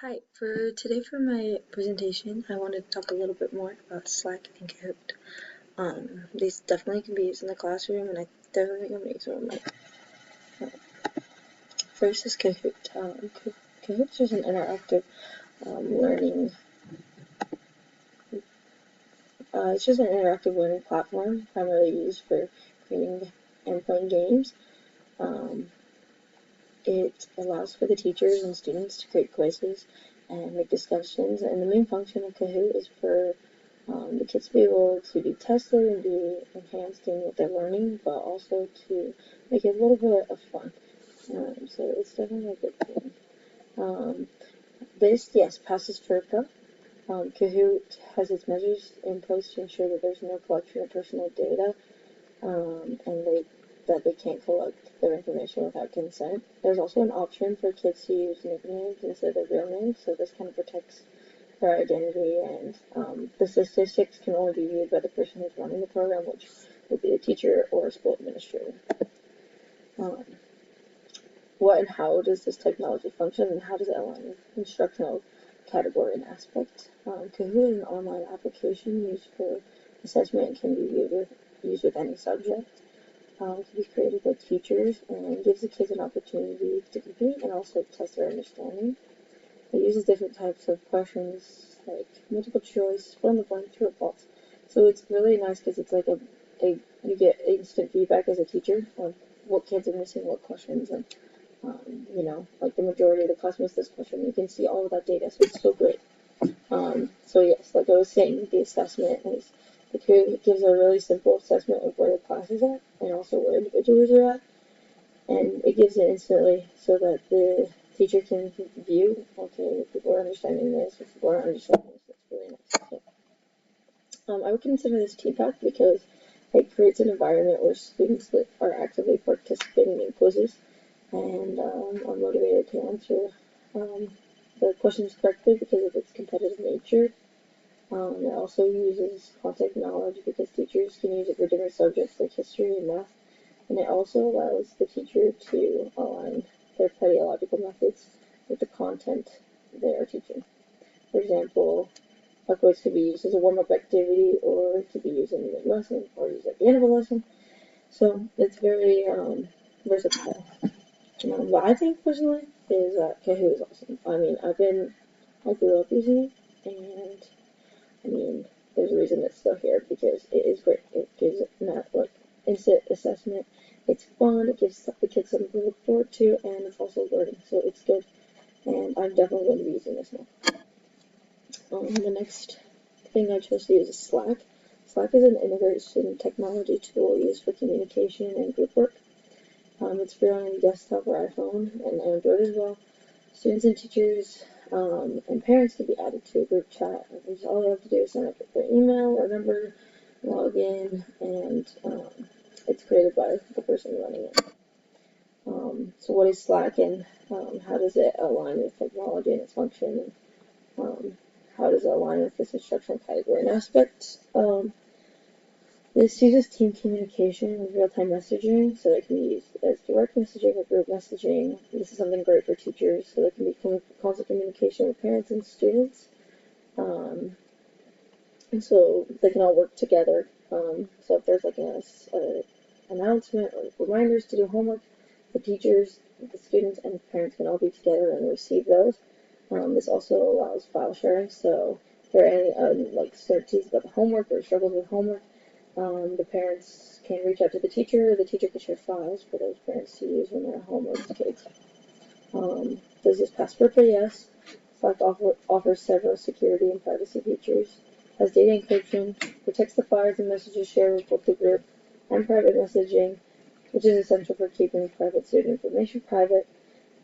Hi, for today for my presentation, I wanted to talk a little bit more about Slack and Kahoot. These definitely can be used in the classroom, and I definitely can use them. First is Kahoot. Kahoot is just an interactive learning. It's just an interactive learning platform, primarily used for creating and playing games. It allows for the teachers and students to create quizzes and make discussions, and the main function of Kahoot is for the kids to be able to be tested and be enhanced in what they're learning, but also to make it a little bit of fun. So it's definitely a good thing. Yes, passes FERPA. Kahoot has its measures in place to ensure that there's no collection of personal data, and that they can't collect their information without consent. There's also an option for kids to use nicknames instead of real names, so this kind of protects their identity, and the statistics can only be viewed by the person who's running the program, which would be the teacher or a school administrator. What and how does this technology function, and how does it align with instructional category and aspect? Kahoot is an online application used for assessment and can be used with any subject. It can be created by teachers and gives the kids an opportunity to compete and also test their understanding. It uses different types of questions like multiple choice, fill in the blank, true or false. So it's really nice because it's like you get instant feedback as a teacher on what kids are missing, what questions, and like the majority of the class missed this question. You can see all of that data, so it's so great. So yes, like I was saying, the assessment is it gives a really simple assessment of where the class is at and also where individuals are at, and it gives it instantly so that the teacher can view, okay, if people are understanding this, if people aren't understanding this. It's really nice. So, I would consider this TPAC because it creates an environment where students are actively participating in quizzes and are motivated to answer the questions correctly because of its competitive nature. It also uses content knowledge because teachers can use it for different subjects like history and math, and it also allows the teacher to align their pedagogical methods with the content they are teaching. For example, a quiz could be used as a warm-up activity, or it could be used in the mid-lesson, or used at the end of a lesson. So it's very versatile. What I think personally is that Kahoot is awesome. I mean, I grew up using it, and I mean, there's a reason it's still here because it is great. It gives not like instant assessment. It's fun. It gives the kids something to look forward to, and it's also learning, so it's good. And I'm definitely going to be using this now. The next thing I chose to use is Slack. Slack is an integration technology tool used for communication and group work. It's free on desktop or iPhone and Android as well. Students and teachers and parents can be added to a group chat. All they have to do is sign up with their email or number, log in, and it's created by the person running it. So what is Slack, and how does it align with technology and its function? And how does it align with this instructional category and aspect? This uses team communication with real-time messaging, so it can be used as direct messaging or group messaging. This is something great for teachers, so there can be constant communication with parents and students. And so they can all work together. So if there's like an announcement or reminders to do homework, the teachers, the students, and the parents can all be together and receive those. This also allows file sharing, so if there are any like uncertainties about the homework or struggles with homework, the parents can reach out to the teacher can share files for those parents to use when they're at home with kids. Does this pass FERPA? Yes. Slack offers several security and privacy features, has data encryption, protects the files and messages shared with both the group, and private messaging, which is essential for keeping private student information private.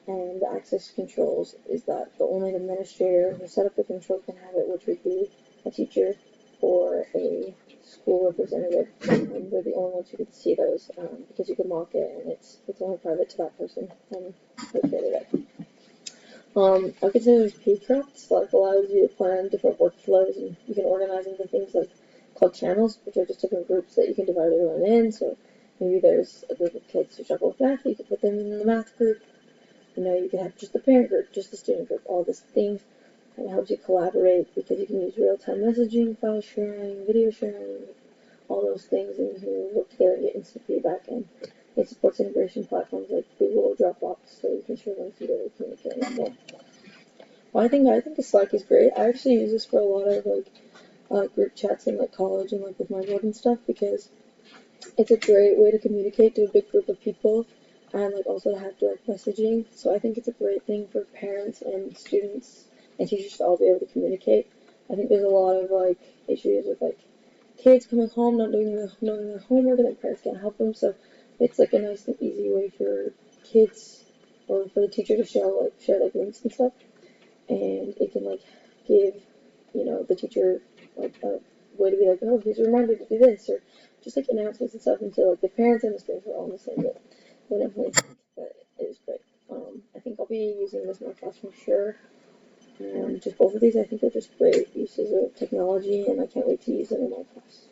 And the access controls is that only the administrator who set up the control can have it, which would be a teacher or a school representative, and we're the only ones who can see those because you can lock it, and it's only private to that person and they created it. I consider this P-Track. Slack allows you to plan different workflows, and you can organize into things like called channels, which are just different groups that you can divide everyone in. So maybe there's a group of kids who struggle with math, you can put them in the math group. You can have just the parent group, just the student group, all these things. And it helps you collaborate because you can use real-time messaging, file sharing, video sharing, all those things, and you can work together and get instant feedback. And it supports integration platforms like Google or Dropbox, so you can share links together, communicate. So, well, I think Slack is great. I actually use this for a lot of group chats in like college and like with my board and stuff because it's a great way to communicate to a big group of people and like also to have direct messaging. So I think it's a great thing for parents and students and teachers to all be able to communicate. I think there's a lot of like issues with like kids coming home not doing their homework and their parents can't help them. So it's like a nice and easy way for kids or for the teacher to share like links and stuff, and it can like give the teacher like a way to be like, oh, here's a reminder to do this, or just like announcements and stuff, until like the parents and the students are all on the same bit. I definitely think that it is great. I think I'll be using this in my class for sure. Just both of these, I think, are just great uses of technology, and I can't wait to use them in my class.